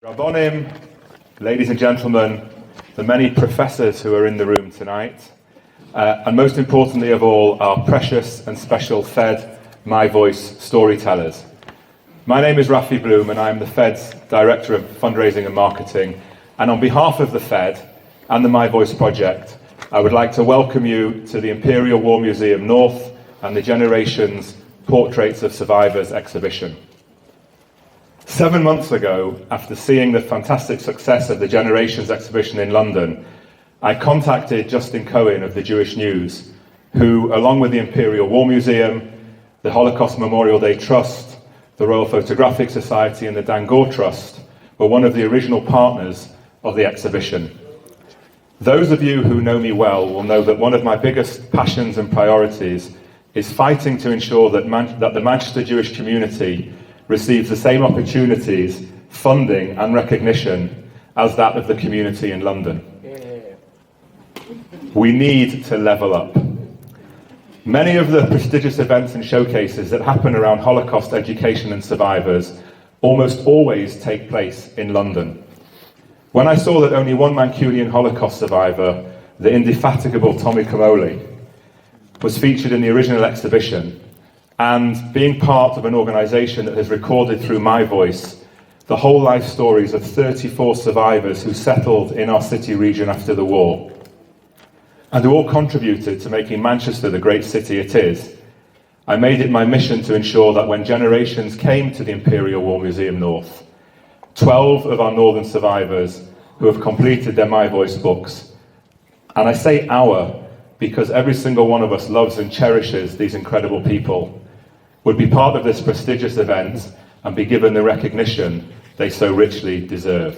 Rabbonim, ladies and gentlemen, the many professors who are in the room tonight, and most importantly of all, our precious and special Fed My Voice storytellers. My name is Raphi Bloom and I'm the Fed's Director of Fundraising and Marketing, and on behalf of the Fed and the My Voice project, I would like to welcome you to the Imperial War Museum North and the Generations Portraits of Survivors exhibition. 7 months ago, after seeing the fantastic success of the Generations exhibition in London, I contacted Justin Cohen of the Jewish News, who, along with the Imperial War Museum, the Holocaust Memorial Day Trust, the Royal Photographic Society and the Dan Gore Trust, were one of the original partners of the exhibition. Those of you who know me well will know that one of my biggest passions and priorities is fighting to ensure that the Manchester Jewish community receives the same opportunities, funding and recognition as that of the community in London. We need to level up. Many of the prestigious events and showcases that happen around Holocaust education and survivors almost always take place in London. When I saw that only one Mancunian Holocaust survivor, the indefatigable Tommy Kamoli, was featured in the original exhibition, and being part of an organisation that has recorded through My Voice the whole life stories of 34 survivors who settled in our city region after the war, and who all contributed to making Manchester the great city it is, I made it my mission to ensure that when Generations came to the Imperial War Museum North, 12 of our northern survivors who have completed their My Voice books, and I say our because every single one of us loves and cherishes these incredible people, would be part of this prestigious event and be given the recognition they so richly deserve.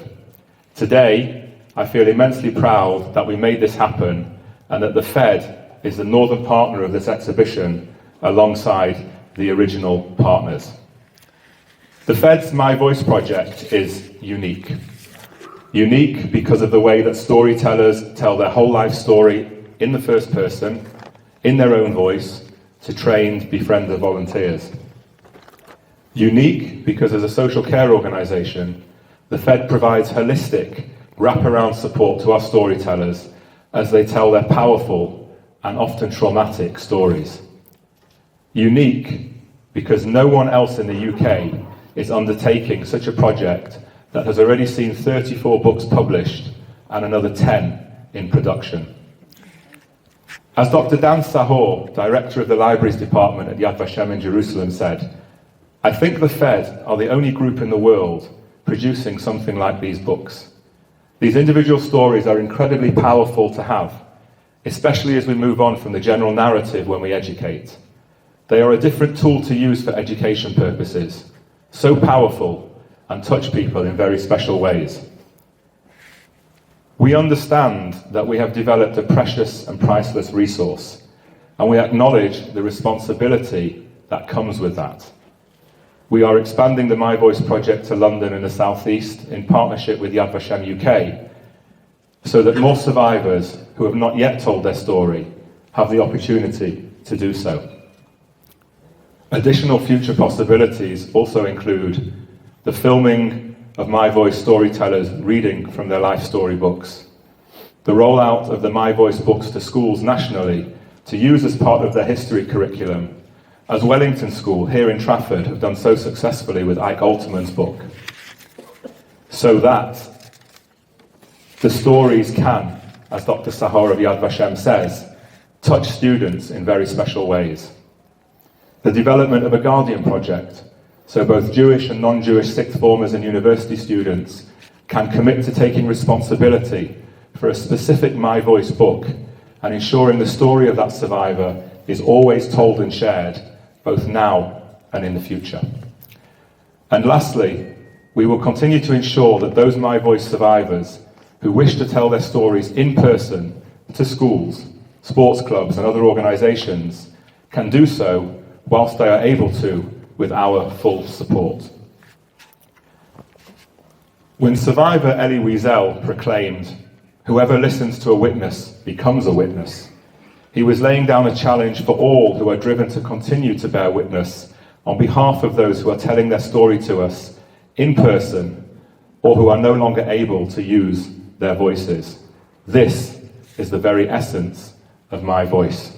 Today, I feel immensely proud that we made this happen and that the Fed is the northern partner of this exhibition alongside the original partners. The Fed's My Voice project is unique. Unique because of the way that storytellers tell their whole life story in the first person, in their own voice, to trained befriender volunteers. Unique because as a social care organisation, the Fed provides holistic, wraparound support to our storytellers as they tell their powerful and often traumatic stories. Unique because no one else in the UK is undertaking such a project that has already seen 34 books published and another 10 in production. As Dr. Dan Sahor, Director of the Libraries Department at Yad Vashem in Jerusalem, said, "I think the Fed are the only group in the world producing something like these books. These individual stories are incredibly powerful to have, especially as we move on from the general narrative when we educate. They are a different tool to use for education purposes, so powerful and touch people in very special ways. We understand that we have developed a precious and priceless resource, and we acknowledge the responsibility that comes with that. We are expanding the My Voice project to London and the South East in partnership with Yad Vashem UK, so that more survivors who have not yet told their story have the opportunity to do so. Additional future possibilities also include the filming of My Voice storytellers reading from their life story books, the rollout of the My Voice books to schools nationally to use as part of their history curriculum, as Wellington School here in Trafford have done so successfully with Ike Alterman's book, so that the stories can, as Dr. Sahar of Yad Vashem says, touch students in very special ways. The development of a Guardian project, so both Jewish and non-Jewish sixth formers and university students can commit to taking responsibility for a specific My Voice book and ensuring the story of that survivor is always told and shared, both now and in the future. And lastly, we will continue to ensure that those My Voice survivors who wish to tell their stories in person to schools, sports clubs and other organisations can do so whilst they are able to with our full support. When survivor Elie Wiesel proclaimed, "Whoever listens to a witness becomes a witness," he was laying down a challenge for all who are driven to continue to bear witness on behalf of those who are telling their story to us in person or who are no longer able to use their voices. This is the very essence of my voice.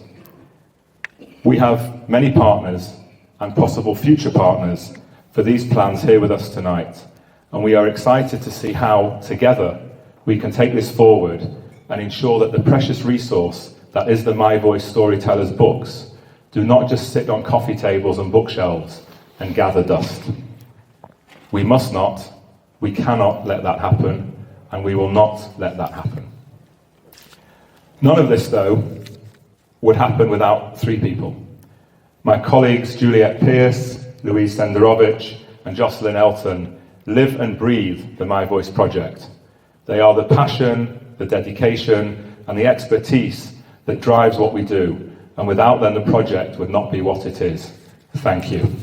We have many partners and possible future partners for these plans here with us tonight, and we are excited to see how, together, we can take this forward and ensure that the precious resource that is the My Voice Storytellers books do not just sit on coffee tables and bookshelves and gather dust. We must not, we cannot let that happen, and we will not let that happen. None of this, though, would happen without three people. My colleagues Juliet Pearce, Louise Senderovich, and Jocelyn Elton live and breathe the My Voice project. They are the passion, the dedication, and the expertise that drives what we do, and without them the project would not be what it is. Thank you.